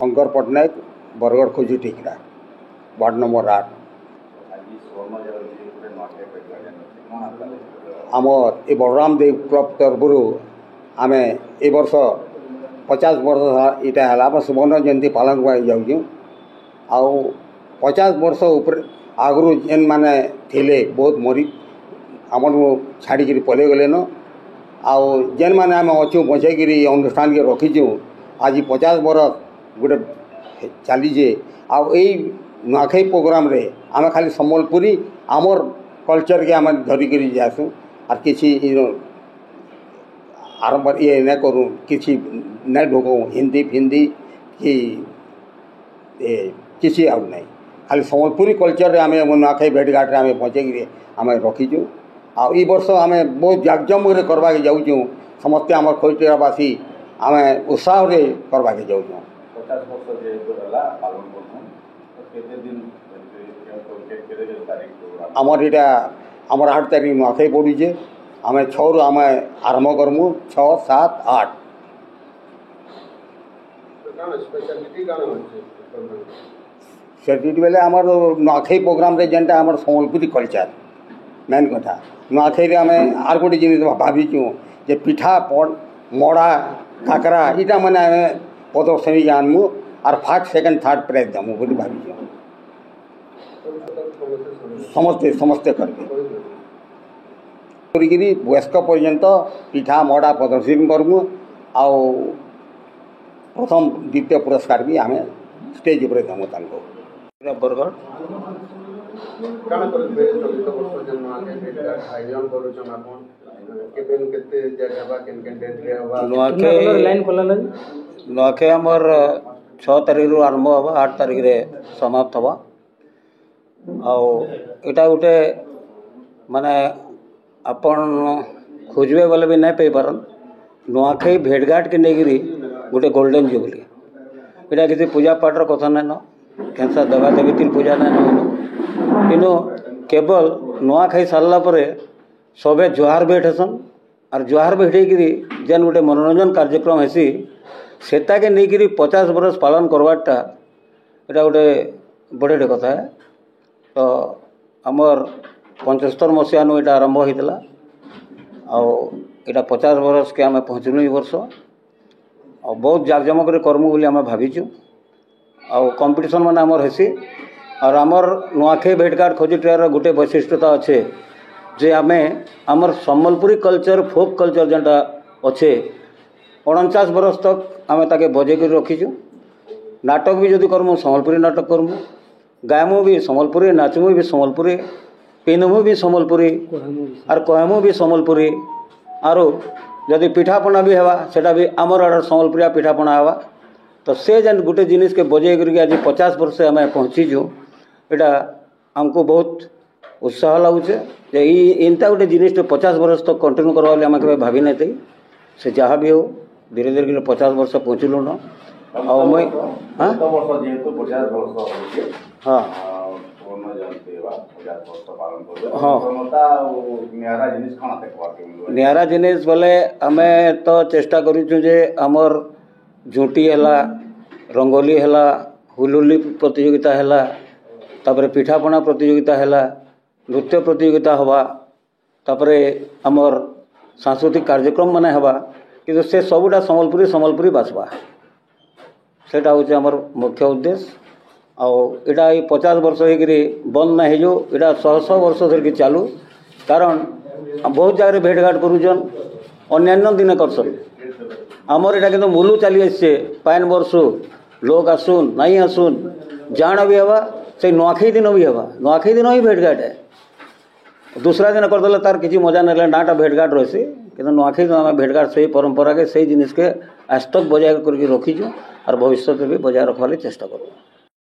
शंकर पट्टनायक बरगढ़ खोजी Tikra ward number 8 आमर ए बलराम देव club तरफ आम ए वर्ष 50 वर्ष इटा है सुवर्ण जयंती पालन कर जाऊँ आउ 50 वर्ष उपर आगु जेन माने थिले बहुत मरी आम छाड़ी पलै गलेन आउ जेन माने आम अच्छु बचेक अनुष्ठान के रखीचु आज 50 वर्ष गोटे चलीजे आउ नुआखाई प्रोग्राम रे आम खाली सम्बलपुरी आमर कल्चर के आम धरिक जासु आर किसी आरंभ ये न करूँ किसी न ढोकूँ हिंदी फिंदी कि किसी आउ नहीं खाली सम्बलपुरी कल्चर आम नुआखाई भेटघाट आम बचेक आम रखीचु आउ ई वर्ष आम बहुत जाकजमक करवा जाऊँ समस्ते आम खोजटेरावासी आम उत्साह करवा जाऊँ 50 वर्ष पालन आमर इटा आमर 8 तारीख नुआखाई पड़ुचे आम 6 रु आम आरंभ करमु 6 7 8 स्पेशलिटी बेले आमर नुआखाई प्रोग्राम रे जेनटा आमर सम्बलपुरी कल्चर मेन कथा नुआखाई आम आर गोटे जिन भावीचु जे पिठा मड़ा काकरा इटा मैंने आम प्रदर्शनी जानमु और फर्स्ट सेकेंड थर्ड प्राइज दमु बोली भावीचु समस्ते समस्ते करके वयस्क पर्यंत पिठा मड़ा प्रदर्शन करमु आउ प्रथम द्वितीय पुरस्कार भी आम स्टेज पर दमु तांको बरगढ़ नुआखाई आमर 6 तारीख आरंभ हवा 8 तारीख रे समाप्त हवा आटा गोटे माने आपण खोजे बोले भी नहीं पाई पारन नुआखाई भेटघाट के लेकिरी गोटे गोल्डन जुबली इटा किसी पूजा पाठर कथा नाइन कैंसर देवा देवी तीन पूजा नाइन किनु केवल नुआखाई सारला परे सबे जुहार भेट हेसन और जुहार भेटिकी जेन गोटे मनोरंजन कार्यक्रम हेसी सेटा के लेकिरी 50 वर्ष पालन करवाटा इटा गोटे बड़े कथा है तो आमर 75 मसीहा यहाँ आरंभ होता आटा 50 वर्ष के आम पहुँचलु वर्ष आ बहुत जाकजमक करमु बोली आम भावीचु आ कंपटीशन माने आमर हेसी और आमर नुआखाई भेटघाट खोजिटार गोटे वैशिष्ट्यता अच्छे जे आम आमर सम्बलपुरी कल्चर फोक कल्चर जेनटा अच्छे 49 वर्ष तक आम ताके बजेक रखीचु नाटक भी जदि करमु सम्बलपुरी नाटक करमु गायमु भी सम्बलपुरी नाचमु भी सम्बलपुरी पिनमु भी सम्बलपुरी और कहमु भी सम्बलपुरी आरो जदि पिठापना भी हेवा सेटा भी आमर आड़ सम्बलपुरिया पिठापना हेवा तो से जेन गोटे जिनिस के बजे करके आज 50 वर्ष आम पहुँचीचु यहाँ आमको बहुत उत्साह लगुचे जे इनता गोटे जिनिस 50 वर्ष तक कंटिन्यू करवा आम के भावी नहीं थी से जहाँ भी हो धीरे धीरे 50 वर्ष पहुँचलु न हाँ नियारा जिनिस बोले आम तो चेष्टा करूँ जे आमर झुंटी है रंगोली है हुलुली प्रतियोगिता है तापर पिठापना प्रतियोगिता है नृत्य प्रतियोगिता हवा तापर आमर सांस्कृतिक कार्यक्रम माने हवा कि से सबुटा सम्बलपुरी बासवा सेटा हूँ आमर मुख्य उद्देश्य आटा 50 वर्ष होकर बंद ना हो इटा 100 वर्ष धरिकी चालू कारण बहुत जगह भेटघाट करुचन अन्य दिन करसन आमर इटा किंतु मुलू चली आसे पान बरसु लोग आसुन नहीं आसुन जान भी हवा से नुआखाई दिन भी हवा नुआखाई दिन ही भेटघाट है दूसरा दिन करदे तार किसी मजा ना नाटा भेटघाट रही कि नुआखाई दिन आम भेटघाट से परंपरा के सही जिनिस के आज तक बजाय करके रखीचु और भविष्य भी बजाय रखवार चेष्टा करूँ।